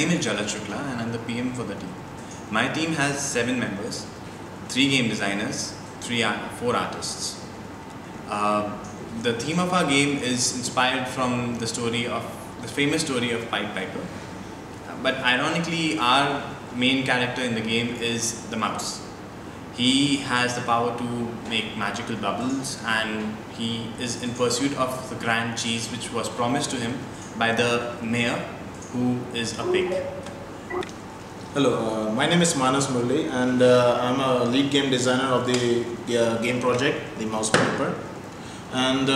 name is Jalaj Shukla and I'm the PM for the team. My team has 7 members, 3 game designers, 4 artists. The theme of our game is inspired from the famous story of Pied Piper. But ironically, our main character in the game is the mouse. He has the power to make magical bubbles, and he is in pursuit of the grand cheese which was promised to him by the mayor, who is a pig. Hello, my name is Manas Murli, and I'm a lead game designer of the game project, the Mouse Piper. And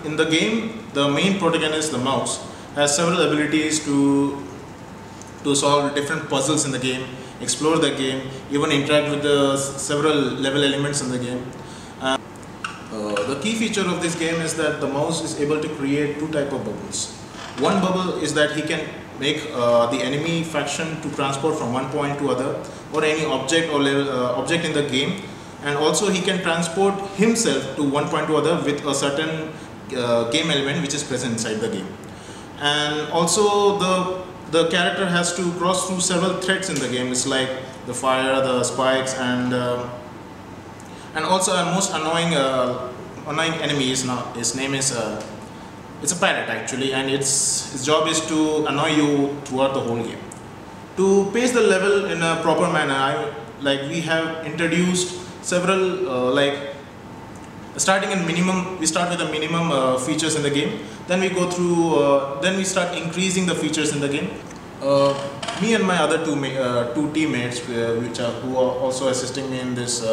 in the game, the main protagonist, the mouse, has several abilities to solve different puzzles in the game, explore the game, even interact with the several level elements in the game. The key feature of this game is that the mouse is able to create 2 types of bubbles. One bubble is that he can make the enemy faction to transport from one point to other, or any object or object in the game, and also he can transport himself to one point to other with a certain game element which is present inside the game. And also the character has to cross through several threats in the game. It's like the fire, the spikes, and also our most annoying enemy is now, his name is it's a parrot actually, and his job is to annoy you throughout the whole game. To pace the level in a proper manner, we have introduced several starting in minimum. We start with the minimum features in the game. Then we go through. Then we start increasing the features in the game. Me and my other two teammates, who are also assisting me in this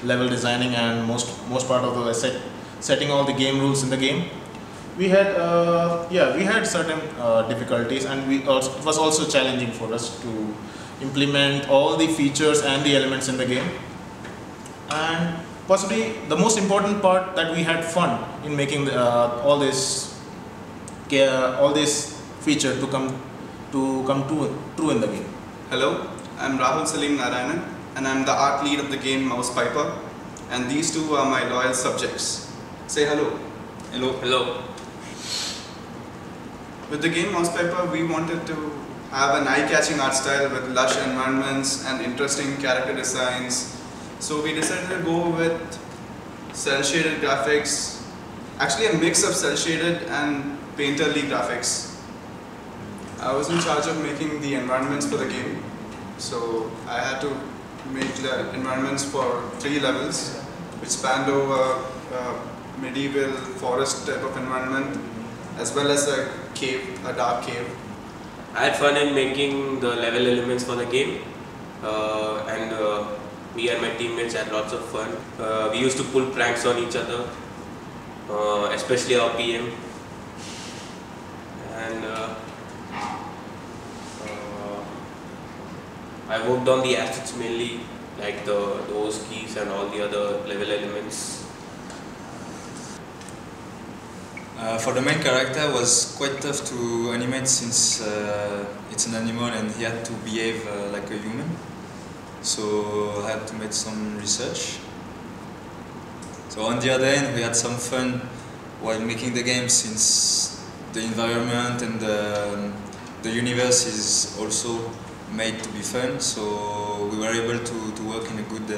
level designing and most part of the setting all the game rules in the game. We had certain difficulties, and it was also challenging for us to implement all the features and the elements in the game. And possibly the most important part, that we had fun in making all this feature to come true in the game. Hello, I'm Rahul Salim Narayanan, and I'm the art lead of the game Mouse Piper, and these two are my loyal subjects. Say hello. Hello. Hello. With the game Mouse Piper, we wanted to have an eye-catching art style with lush environments and interesting character designs. So we decided to go with cel-shaded graphics, actually a mix of cel-shaded and painterly graphics. I was in charge of making the environments for the game, so I had to make the environments for 3 levels, which spanned over a medieval forest type of environment, as well as a dark cave. I had fun in making the level elements for the game, me and my teammates had lots of fun. We used to pull pranks on each other, especially our PM. And I worked on the assets mainly, like the OS keys and all the other level elements. For the main character, it was quite tough to animate, since it's an animal and he had to behave like a human. So I had to make some research. So on the other hand, we had some fun while making the game, since the environment and the universe is also made to be fun. So we were able to work in a good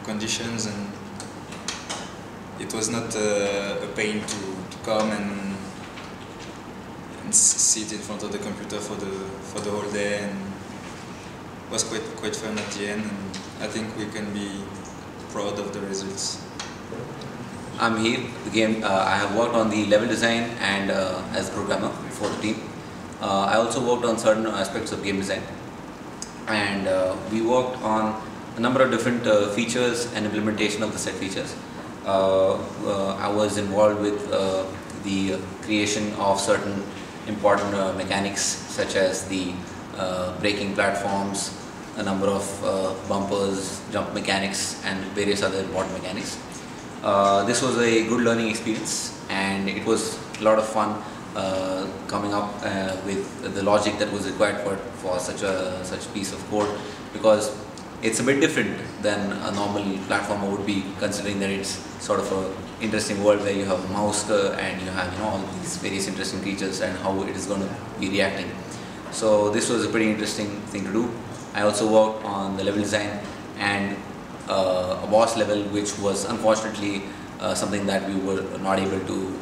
conditions, and it was not a pain to come and sit in front of the computer for the whole day. And it was quite fun at the end, and I think we can be proud of the results. I'm here. The game, I have worked on the level design and as a programmer for the team. I also worked on certain aspects of game design, and we worked on a number of different features and implementation of the set features. I was involved with the creation of certain important mechanics, such as the braking platforms, a number of bumpers, jump mechanics, and various other important mechanics. This was a good learning experience, and it was a lot of fun coming up with the logic that was required for such a piece of code, because it's a bit different than a normal platformer would be, considering that it's sort of a interesting world where you have a mouse and you have all these various interesting creatures and how it is going to be reacting. So this was a pretty interesting thing to do. I also worked on the level design and a boss level, which was unfortunately something that we were not able to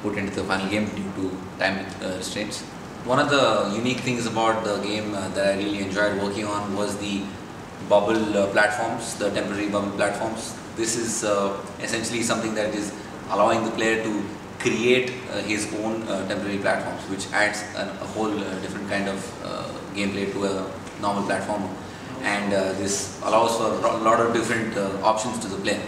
put into the final game due to time restraints. One of the unique things about the game that I really enjoyed working on was the bubble platforms, the temporary bubble platforms. This is essentially something that is allowing the player to create his own temporary platforms, which adds a whole different kind of gameplay to a normal platform, and this allows for a lot of different options to the player.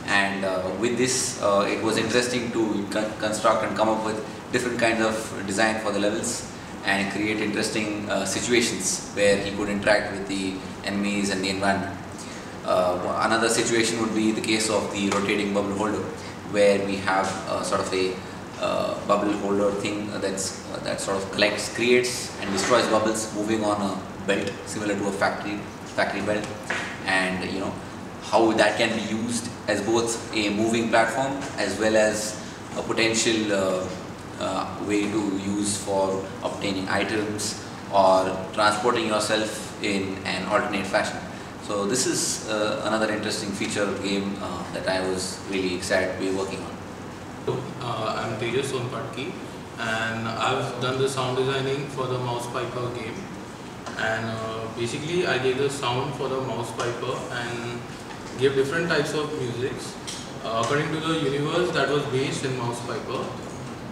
And with this, it was interesting to construct and come up with different kinds of design for the levels and create interesting situations where he could interact with the enemies and the environment. Another situation would be the case of the rotating bubble holder, where we have sort of a bubble holder thing that sort of creates and destroys bubbles moving on a belt similar to a factory belt, and you know how that can be used as both a moving platform as well as a potential way to use for obtaining items or transporting yourself in an alternate fashion. So this is another interesting feature of the game that I was really excited to be working on. I'm Tejas Sonpatki, and I've done the sound designing for the Mouse Piper game. And basically I gave the sound for the Mouse Piper and gave different types of musics according to the universe that was based in Mouse Piper.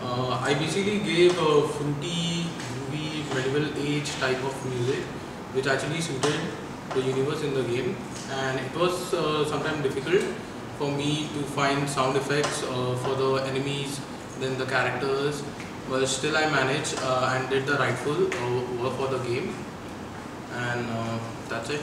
I basically gave a fruity, groovy, medieval age type of music which actually suited the universe in the game, and it was sometimes difficult for me to find sound effects for the enemies, then the characters, but still I managed and did the rightful work for the game, and that's it.